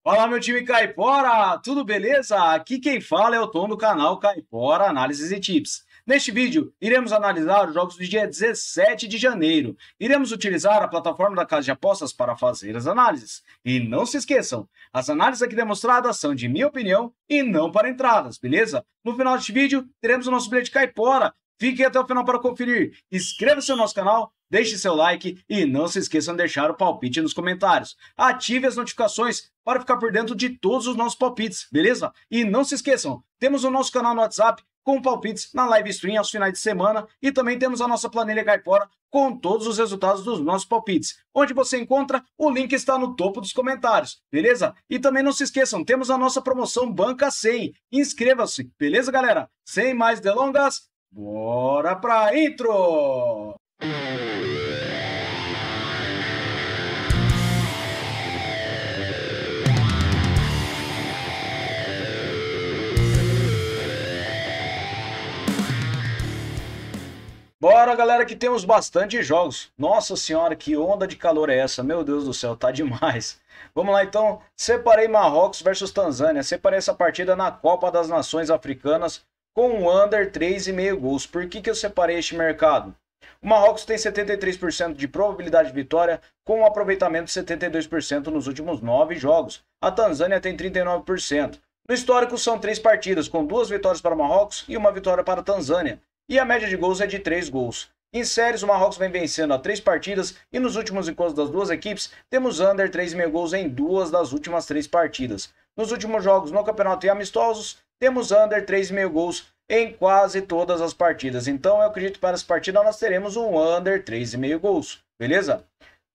Fala, meu time Caipora, tudo beleza? Aqui quem fala é o Tom do canal Caipora Análises e Tips. Neste vídeo, iremos analisar os jogos do dia 17 de janeiro. Iremos utilizar a plataforma da Casa de Apostas para fazer as análises. E não se esqueçam, as análises aqui demonstradas são de minha opinião e não para entradas, beleza? No final deste vídeo, teremos o nosso bilhete Caipora. Fiquem até o final para conferir. Inscreva-se no nosso canal, deixe seu like e não se esqueçam de deixar o palpite nos comentários. Ative as notificações para ficar por dentro de todos os nossos palpites, beleza? E não se esqueçam, temos o nosso canal no WhatsApp com palpites na live stream aos finais de semana e também temos a nossa planilha Caipora com todos os resultados dos nossos palpites. Onde você encontra, o link está no topo dos comentários, beleza? E também não se esqueçam, temos a nossa promoção Banca 100. Inscreva-se, beleza, galera? Sem mais delongas, bora pra intro! Bora, galera, que temos bastante jogos. Nossa senhora, que onda de calor é essa? Meu Deus do céu, tá demais. Vamos lá, então. Separei Marrocos versus Tanzânia. Separei essa partida na Copa das Nações Africanas com um under 3,5 gols. Por que eu separei este mercado? O Marrocos tem 73% de probabilidade de vitória, com um aproveitamento de 72% nos últimos 9 jogos. A Tanzânia tem 39%. No histórico, são 3 partidas, com 2 vitórias para o Marrocos e 1 vitória para a Tanzânia. E a média de gols é de 3 gols. Em séries, o Marrocos vem vencendo há 3 partidas e nos últimos encontros das duas equipes, temos under 3,5 gols em 2 das últimas 3 partidas. Nos últimos jogos no campeonato e amistosos, temos under 3,5 gols em quase todas as partidas. Então eu acredito que para essa partida nós teremos um under 3,5 gols, beleza?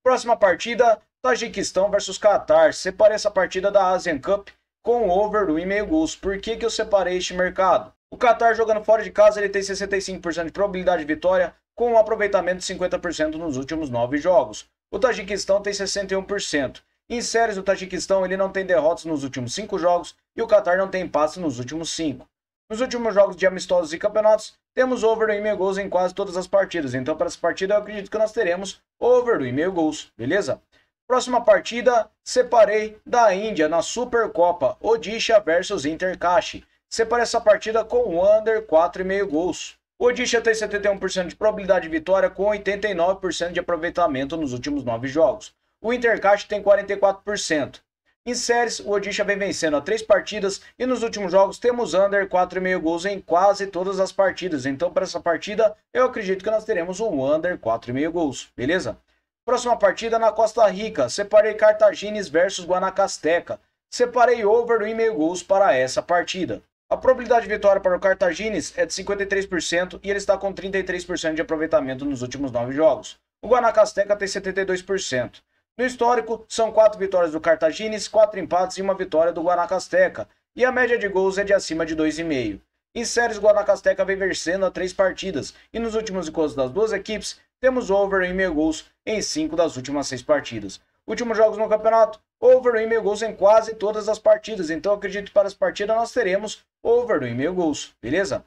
Próxima partida, Tajiquistão versus Catar. Separei essa partida da Asian Cup com over 1,5 gols. Por que eu separei este mercado? O Catar jogando fora de casa, ele tem 65% de probabilidade de vitória, com um aproveitamento de 50% nos últimos 9 jogos. O Tajiquistão tem 61%. Em séries, o Tajiquistão ele não tem derrotas nos últimos 5 jogos e o Catar não tem empates nos últimos 5. Nos últimos jogos de amistosos e campeonatos, temos over 1,5 gols em quase todas as partidas. Então, para essa partida, eu acredito que nós teremos over 1,5 gols, beleza? Próxima partida, separei da Índia na Supercopa, Odisha versus Intercache. Separei essa partida com under 4,5 gols. O Odisha tem 71% de probabilidade de vitória com 89% de aproveitamento nos últimos 9 jogos. O Intercache tem 44%. Em séries, o Odisha vem vencendo há 3 partidas e nos últimos jogos temos under 4,5 gols em quase todas as partidas. Então, para essa partida, eu acredito que nós teremos um under 4,5 gols, beleza? Próxima partida na Costa Rica, separei Cartagines versus Guanacasteca. Separei over 1,5 gols para essa partida. A probabilidade de vitória para o Cartagines é de 53% e ele está com 33% de aproveitamento nos últimos 9 jogos. O Guanacasteca tem 72%. No histórico, são 4 vitórias do Cartagines, 4 empates e 1 vitória do Guanacasteca. E a média de gols é de acima de 2,5. Em séries, o Guanacasteca vem vencendo há 3 partidas e nos últimos encontros das duas equipes, temos over 1,5 gols em 5 das últimas 6 partidas. Últimos jogos no campeonato, over 1,5 gols em quase todas as partidas. Então acredito que para essa partida nós teremos over 1,5 gols, beleza?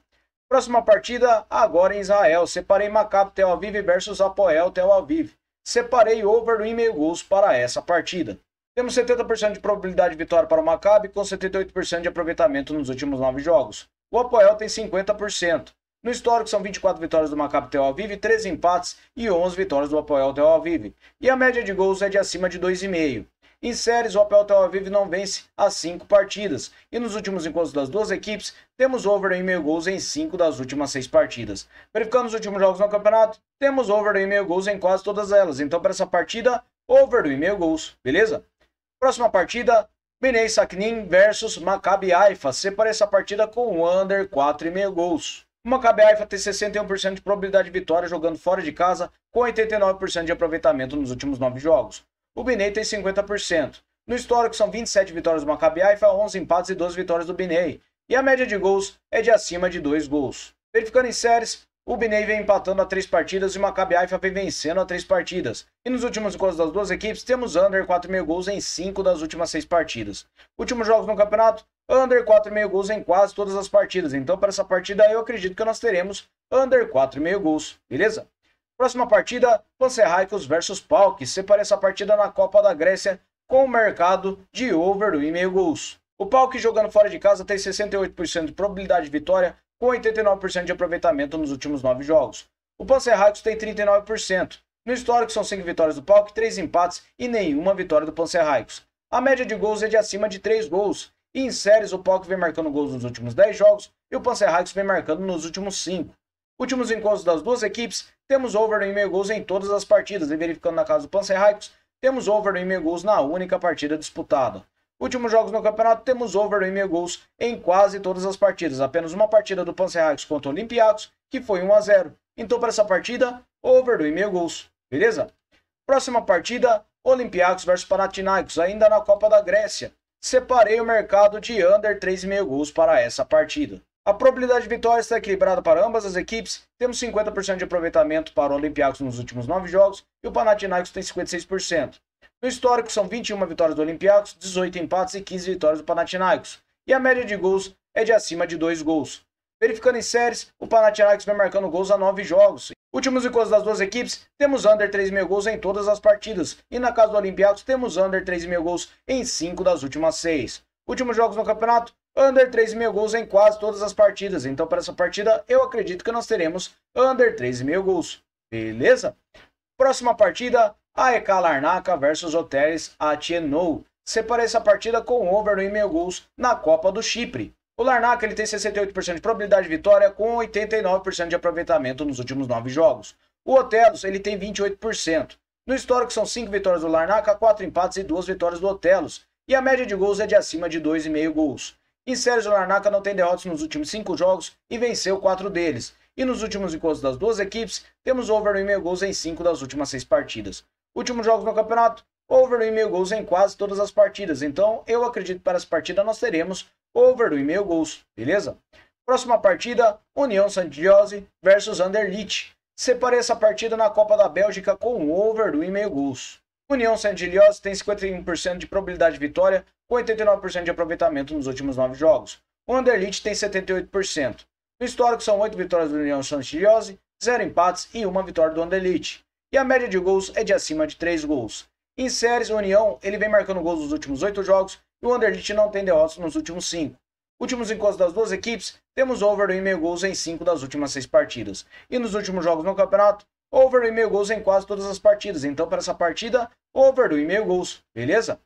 Próxima partida, agora em Israel. Separei Maccabi Tel Aviv versus Hapoel Tel Aviv. Separei over 1,5 gols para essa partida. Temos 70% de probabilidade de vitória para o Maccabi, com 78% de aproveitamento nos últimos 9 jogos. O Hapoel tem 50%. No histórico, são 24 vitórias do Maccabi Tel Aviv, 13 empates e 11 vitórias do Hapoel Tel Aviv. E a média de gols é de acima de 2,5. Em séries, o Hapoel Tel Aviv não vence há 5 partidas. E nos últimos encontros das duas equipes, temos over 1,5 gols em 5 das últimas 6 partidas. Verificando os últimos jogos no campeonato, temos over 1,5 gols em quase todas elas. Então, para essa partida, over 1,5 gols, beleza? Próxima partida, Bnei Sakhnin versus Maccabi Haifa. Separei essa partida com under 4,5 gols. O Maccabi Haifa tem 61% de probabilidade de vitória jogando fora de casa, com 89% de aproveitamento nos últimos 9 jogos. O Bnei tem 50%. No histórico, são 27 vitórias do Maccabi Haifa, 11 empates e 12 vitórias do Bnei. E a média de gols é de acima de 2 gols. Verificando em séries, o Bnei vem empatando a 3 partidas e o Maccabi Haifa vem vencendo a 3 partidas. E nos últimos encontros das duas equipes, temos under 4,5 gols em 5 das últimas 6 partidas. Últimos jogos no campeonato, under 4,5 gols em quase todas as partidas. Então, para essa partida, eu acredito que nós teremos under 4,5 gols, beleza? Próxima partida, Panathinaikos versus PAOK. Separei essa partida na Copa da Grécia com o mercado de over 1,5 gols. O PAOK jogando fora de casa tem 68% de probabilidade de vitória, com 89% de aproveitamento nos últimos 9 jogos. O Panserhaikos tem 39%. No histórico são 5 vitórias do PAOK, 3 empates e nenhuma vitória do Panserhaikos. A média de gols é de acima de 3 gols. E em séries o PAOK vem marcando gols nos últimos 10 jogos e o Panserhaikos vem marcando nos últimos 5. Últimos encontros das duas equipes, temos over 1,5 gols em todas as partidas. E verificando na casa do Panserhaikos, temos over 1,5 gols na única partida disputada. Últimos jogos no campeonato, temos over 1,5 gols em quase todas as partidas. Apenas uma partida do Panserhaikos contra o Olympiacos, que foi 1-0. Então, para essa partida, over 1,5 gols. Beleza? Próxima partida, Olympiacos versus Panathinaikos, ainda na Copa da Grécia. Separei o mercado de under 3,5 gols para essa partida. A probabilidade de vitória está equilibrada para ambas as equipes. Temos 50% de aproveitamento para o Olympiacos nos últimos 9 jogos e o Panathinaikos tem 56%. No histórico são 21 vitórias do Olympiacos, 18 empates e 15 vitórias do Panathinaikos. E a média de gols é de acima de 2 gols. Verificando em séries, o Panathinaikos vem marcando gols a 9 jogos. Últimos encontros das duas equipes, temos under 3,5 gols em todas as partidas. E na casa do Olympiacos, temos under 3,5 gols em 5 das últimas 6. Últimos jogos no campeonato, under 3,5 gols em quase todas as partidas. Então, para essa partida, eu acredito que nós teremos under 3,5 gols. Beleza? Próxima partida, AEK Larnaca versus Oteres Atieno. Separei essa partida com over 1,5 gols na Copa do Chipre. O Larnaca ele tem 68% de probabilidade de vitória com 89% de aproveitamento nos últimos 9 jogos. O Otelos ele tem 28%. No histórico são 5 vitórias do Larnaca, 4 empates e 2 vitórias do Otelos. E a média de gols é de acima de 2,5 gols. Em séries, o Larnaca não tem derrotas nos últimos 5 jogos e venceu 4 deles. E nos últimos encontros das duas equipes, temos over 1,5 gols em 5 das últimas 6 partidas. Últimos jogos no campeonato, over 1,5 gols em quase todas as partidas. Então, eu acredito que para essa partida nós teremos over 1,5 gols, beleza? Próxima partida, União Saint-Gilloise versus Anderlecht. Separei essa partida na Copa da Bélgica com over 1,5 gols. União Saint-Gilloise tem 51% de probabilidade de vitória com 89% de aproveitamento nos últimos 9 jogos. O Anderlecht tem 78%. No histórico são 8 vitórias do União Saint-Gilloise, 0 empates e 1 vitória do Anderlecht. E a média de gols é de acima de 3 gols. Em séries, o União ele vem marcando gols nos últimos 8 jogos e o Anderlecht não tem derrotas nos últimos 5. Últimos encontros das duas equipes, temos over 1,5 gols em 5 das últimas 6 partidas. E nos últimos jogos no campeonato, over 1,5 gols em quase todas as partidas. Então, para essa partida, over 1,5 gols, beleza?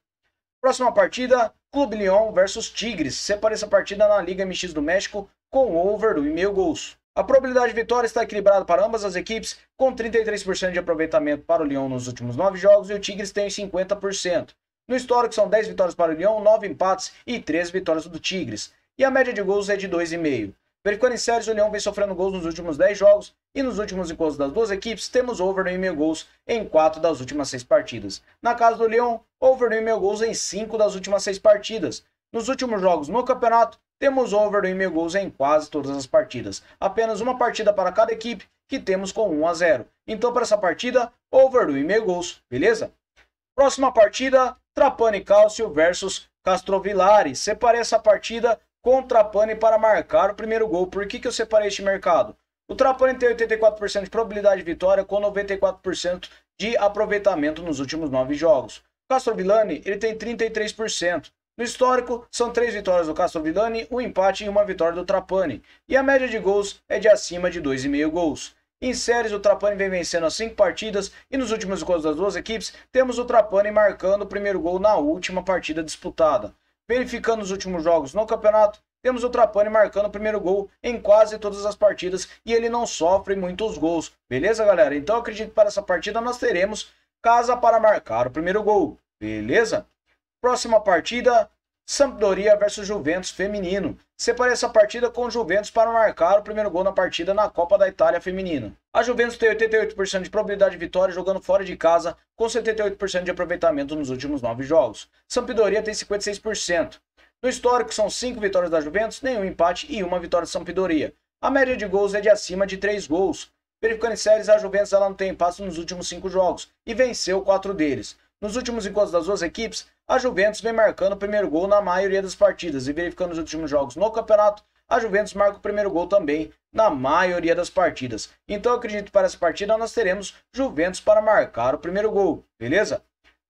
Próxima partida, Clube Lyon versus Tigres. Separei essa partida na Liga MX do México com over 1,5 gols. A probabilidade de vitória está equilibrada para ambas as equipes, com 33% de aproveitamento para o Lyon nos últimos 9 jogos e o Tigres tem 50%. No histórico são 10 vitórias para o Lyon, 9 empates e 3 vitórias do Tigres. E a média de gols é de 2,5. Verificando em séries, o Lyon vem sofrendo gols nos últimos 10 jogos e nos últimos encontros das duas equipes temos over 1,5 gols em 4 das últimas 6 partidas. Na casa do Lyon, over 1,5 gols em 5 das últimas 6 partidas. Nos últimos jogos no campeonato, temos over 1,5 gols em quase todas as partidas. Apenas uma partida para cada equipe que temos com 1-0. Então, para essa partida, over 1,5 gols, beleza? Próxima partida, Trapani Calcio versus Castrovilari. Separei essa partida com o Trapani para marcar o primeiro gol. Por que eu separei este mercado? O Trapani tem 84% de probabilidade de vitória com 94% de aproveitamento nos últimos 9 jogos. O Castrovilani ele tem 33%. No histórico, são 3 vitórias do Castrovilani, 1 empate e 1 vitória do Trapani. E a média de gols é de acima de 2,5 gols. Em séries, o Trapani vem vencendo as 5 partidas e nos últimos encontros das duas equipes, temos o Trapani marcando o primeiro gol na última partida disputada. Verificando os últimos jogos no campeonato, temos o Trapani marcando o primeiro gol em quase todas as partidas e ele não sofre muitos gols. Beleza, galera? Então eu acredito que para essa partida nós teremos casa para marcar o primeiro gol. Beleza? Próxima partida, Sampdoria versus Juventus feminino. Separei essa partida com o Juventus para marcar o primeiro gol na partida na Copa da Itália feminina. A Juventus tem 88% de probabilidade de vitória jogando fora de casa, com 78% de aproveitamento nos últimos 9 jogos. Sampdoria tem 56%. No histórico são 5 vitórias da Juventus, nenhum empate e 1 vitória da Sampdoria. A média de gols é de acima de 3 gols. Verificando em séries, a Juventus ela não tem empate nos últimos 5 jogos e venceu 4 deles. Nos últimos encontros das duas equipes, a Juventus vem marcando o primeiro gol na maioria das partidas. E verificando os últimos jogos no campeonato, a Juventus marca o primeiro gol também na maioria das partidas. Então eu acredito que para essa partida nós teremos Juventus para marcar o primeiro gol, beleza?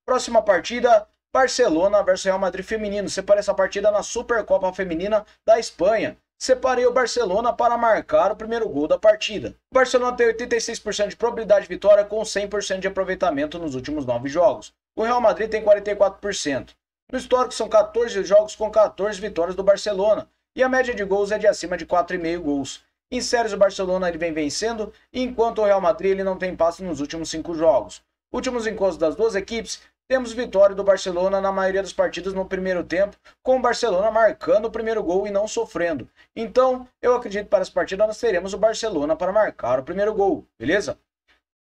Próxima partida, Barcelona versus Real Madrid feminino. Separei essa partida na Supercopa Feminina da Espanha. Separei o Barcelona para marcar o primeiro gol da partida. O Barcelona tem 86% de probabilidade de vitória com 100% de aproveitamento nos últimos 9 jogos. O Real Madrid tem 44%. No histórico são 14 jogos com 14 vitórias do Barcelona. E a média de gols é de acima de 4,5 gols. Em séries o Barcelona ele vem vencendo, enquanto o Real Madrid ele não tem empate nos últimos 5 jogos. Últimos encontros das duas equipes, temos vitória do Barcelona na maioria das partidas no primeiro tempo, com o Barcelona marcando o primeiro gol e não sofrendo. Então, eu acredito que para essa partida nós teremos o Barcelona para marcar o primeiro gol, beleza?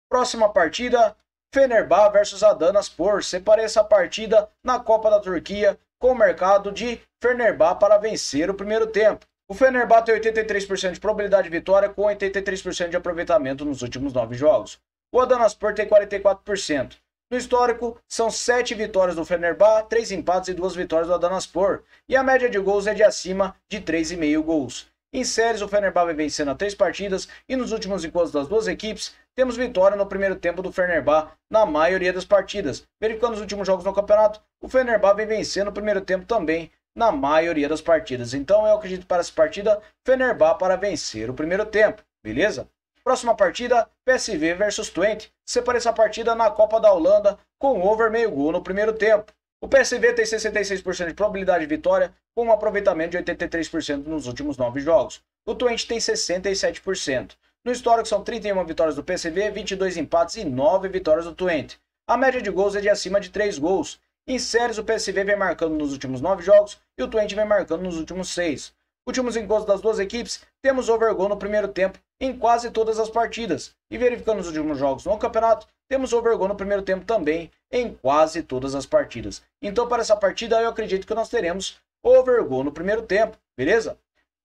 Próxima partida, Fenerbahçe versus Adanaspor. Separei essa partida na Copa da Turquia com o mercado de Fenerbahçe para vencer o primeiro tempo. O Fenerbahçe tem 83% de probabilidade de vitória com 83% de aproveitamento nos últimos 9 jogos. O Adanaspor tem 44%. No histórico, são 7 vitórias do Fenerbahçe, 3 empates e 2 vitórias do Adanaspor. E a média de gols é de acima de 3,5 gols. Em séries, o Fenerbahçe vem vencendo a 3 partidas e nos últimos encontros das duas equipes, temos vitória no primeiro tempo do Fenerbahçe na maioria das partidas. Verificando os últimos jogos no campeonato, o Fenerbahçe vem vencendo o primeiro tempo também na maioria das partidas. Então eu acredito para essa partida, Fenerbahçe para vencer o primeiro tempo, beleza? Próxima partida, PSV versus Twente. Separei essa partida na Copa da Holanda com over meio gol no primeiro tempo. O PSV tem 66% de probabilidade de vitória com um aproveitamento de 83% nos últimos 9 jogos. O Twente tem 67%. No histórico são 31 vitórias do PSV, 22 empates e 9 vitórias do Twente. A média de gols é de acima de 3 gols. Em séries, o PSV vem marcando nos últimos 9 jogos e o Twente vem marcando nos últimos 6. Últimos encontros das duas equipes, temos over gol no primeiro tempo em quase todas as partidas. E verificando os últimos jogos no campeonato, temos over gol no primeiro tempo também em quase todas as partidas. Então para essa partida eu acredito que nós teremos over gol no primeiro tempo, beleza?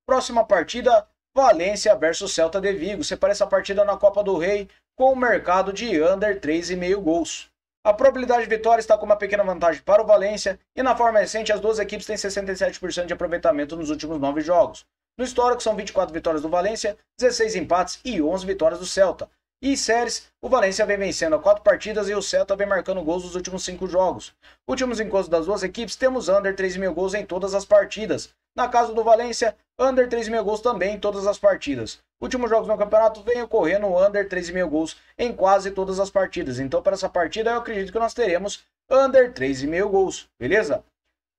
Próxima partida, Valência versus Celta de Vigo. Separei essa partida na Copa do Rei com o mercado de under 3,5 gols. A probabilidade de vitória está com uma pequena vantagem para o Valência e na forma recente as duas equipes têm 67% de aproveitamento nos últimos 9 jogos. No histórico são 24 vitórias do Valência, 16 empates e 11 vitórias do Celta. E em séries, o Valência vem vencendo a 4 partidas e o Celta vem marcando gols nos últimos 5 jogos. Últimos encontros das duas equipes temos under 3,5 gols em todas as partidas. Na casa do Valência, under 3,5 gols também em todas as partidas. Últimos jogos no campeonato vem ocorrendo under 3,5 gols em quase todas as partidas. Então para essa partida eu acredito que nós teremos under 3,5 gols, beleza?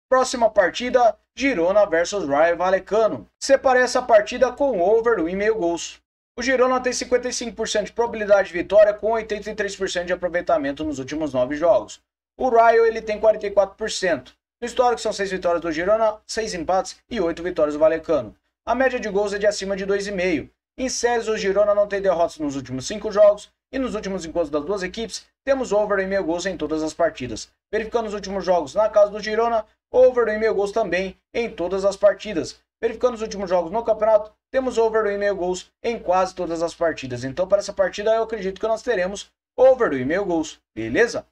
Próxima partida, Girona versus Rayo Vallecano. Separei essa partida com over 1,5 gols. O Girona tem 55% de probabilidade de vitória com 83% de aproveitamento nos últimos 9 jogos. O Rayo ele tem 44%. No histórico são 6 vitórias do Girona, 6 empates e 8 vitórias do Vallecano. A média de gols é de acima de 2,5. Em séries, o Girona não tem derrotas nos últimos 5 jogos e nos últimos encontros das duas equipes, temos over 1,5 gols em todas as partidas. Verificando os últimos jogos na casa do Girona, over 1,5 gols também em todas as partidas. Verificando os últimos jogos no campeonato, temos over 1,5 gols em quase todas as partidas. Então para essa partida eu acredito que nós teremos over 1,5 gols, beleza?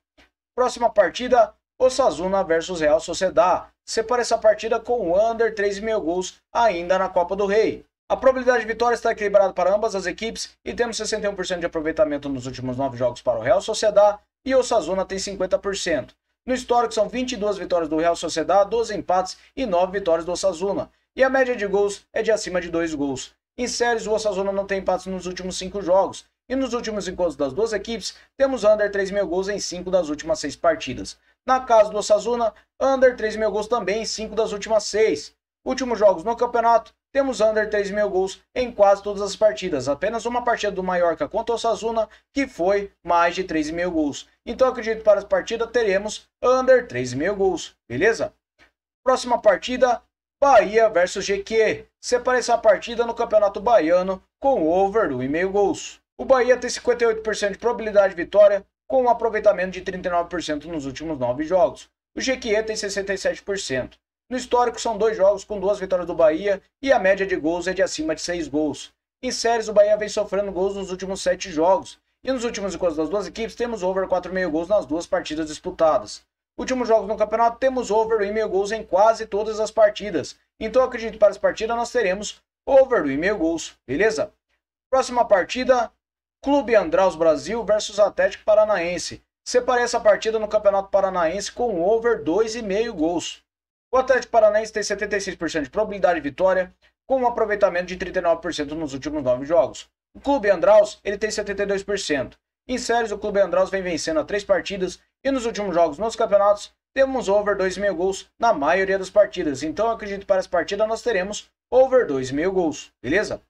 Próxima partida, Osasuna versus Real Sociedad. Separa essa partida com under 3,5 gols ainda na Copa do Rei. A probabilidade de vitória está equilibrada para ambas as equipes e temos 61% de aproveitamento nos últimos 9 jogos para o Real Sociedad e o Osasuna tem 50%. No histórico são 22 vitórias do Real Sociedad, 12 empates e 9 vitórias do Osasuna. E a média de gols é de acima de 2 gols. Em séries, o Osasuna não tem empates nos últimos 5 jogos. E nos últimos encontros das duas equipes, temos under 3,5 gols em 5 das últimas 6 partidas. Na casa do Osasuna, under 3,5 gols também em 5 das últimas 6. Últimos jogos no campeonato, temos under 3,5 gols em quase todas as partidas. Apenas uma partida do Mallorca contra o Osasuna, que foi mais de 3,5 gols. Então acredito que para essa partida teremos under 3,5 gols, beleza? Próxima partida, Bahia versus Jequié. Separei essa partida no Campeonato Baiano com over 1,5 gols. O Bahia tem 58% de probabilidade de vitória com um aproveitamento de 39% nos últimos 9 jogos. O Jequié tem 67%. No histórico são 2 jogos com 2 vitórias do Bahia e a média de gols é de acima de 6 gols. Em séries, o Bahia vem sofrendo gols nos últimos 7 jogos. E nos últimos encontros das duas equipes temos over 4,5 gols nas duas partidas disputadas. Últimos jogos no campeonato temos over 1,5 gols em quase todas as partidas. Então acredito que para essa partida nós teremos over 1,5 gols, beleza? Próxima partida, Clube Andraus Brasil versus Atlético Paranaense. Separei essa partida no Campeonato Paranaense com over 2,5 gols. O Atlético Paranaense tem 76% de probabilidade de vitória, com um aproveitamento de 39% nos últimos 9 jogos. O Clube Andraus, ele tem 72%. Em séries, o Clube Andraus vem vencendo a 3 partidas e nos últimos jogos nos campeonatos temos over 2,5 gols na maioria das partidas. Então eu acredito que para essa partida nós teremos over 2,5 gols, beleza?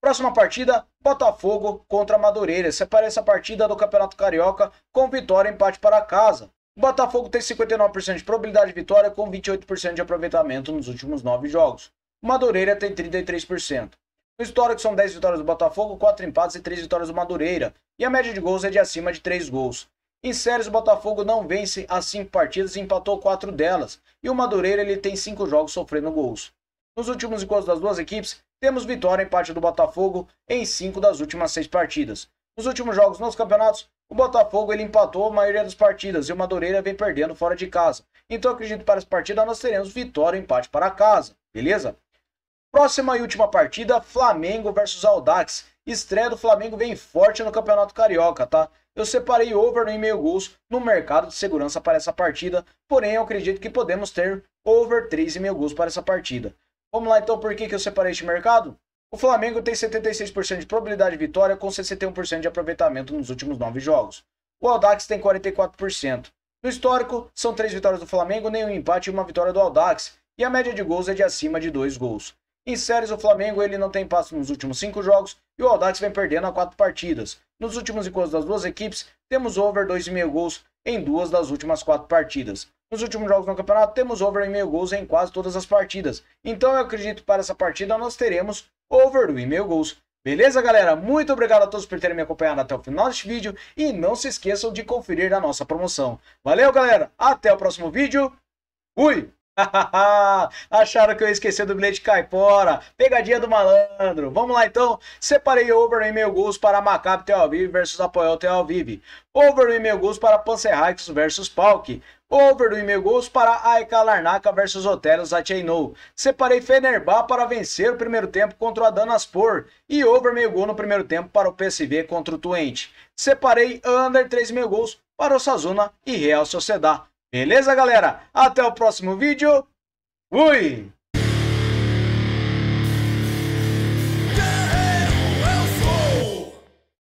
Próxima partida, Botafogo contra Madureira. Separei essa partida do Campeonato Carioca com vitória e empate para casa. O Botafogo tem 59% de probabilidade de vitória com 28% de aproveitamento nos últimos 9 jogos. O Madureira tem 33%. No histórico são 10 vitórias do Botafogo, 4 empates e 3 vitórias do Madureira. E a média de gols é de acima de 3 gols. Em séries, o Botafogo não vence as 5 partidas e empatou 4 delas. E o Madureira ele tem 5 jogos sofrendo gols. Nos últimos encontros das duas equipes, temos vitória e empate do Botafogo em 5 das últimas 6 partidas. Nos últimos jogos nos campeonatos, o Botafogo ele empatou a maioria das partidas e o Madureira vem perdendo fora de casa. Então acredito que para essa partida nós teremos vitória e empate para casa, beleza? Próxima e última partida, Flamengo versus Audax. Estreia do Flamengo vem forte no Campeonato Carioca, tá? Eu separei over no 1,5 gols no mercado de segurança para essa partida, porém eu acredito que podemos ter over 3,5 gols para essa partida. Vamos lá então, por que eu separei este mercado? O Flamengo tem 76% de probabilidade de vitória com 61% de aproveitamento nos últimos 9 jogos. O Audax tem 44%. No histórico, são 3 vitórias do Flamengo, nenhum empate e uma vitória do Audax, e a média de gols é de acima de 2 gols. Em séries, o Flamengo ele não tem empate nos últimos 5 jogos e o Audax vem perdendo a 4 partidas. Nos últimos encontros das duas equipes, temos over 2,5 gols em 2 das últimas 4 partidas. Nos últimos jogos no campeonato, temos over 1,5 gols em quase todas as partidas. Então eu acredito que para essa partida nós teremos over 1,5 gols. Beleza, galera? Muito obrigado a todos por terem me acompanhado até o final deste vídeo e não se esqueçam de conferir a nossa promoção. Valeu, galera! Até o próximo vídeo. Fui! Acharam que eu esqueci do bilhete caipora? Pegadinha do malandro. Vamos lá então. Separei over 1,5 gols para Maccabi Tel Aviv versus Apoel Tel Aviv. Over 1,5 gols para Panserhaikos versus PAOK. Over 1,5 gols para AEK Larnaca versus Otello Zatcheino. Separei Fenerbahçe para vencer o primeiro tempo contra o Adanaspor. E over 1,5 gol no primeiro tempo para o PSV contra o Twente. Separei under 3,5 gols para o Sasuna e Real Sociedad. Beleza, galera? Até o próximo vídeo. Fui!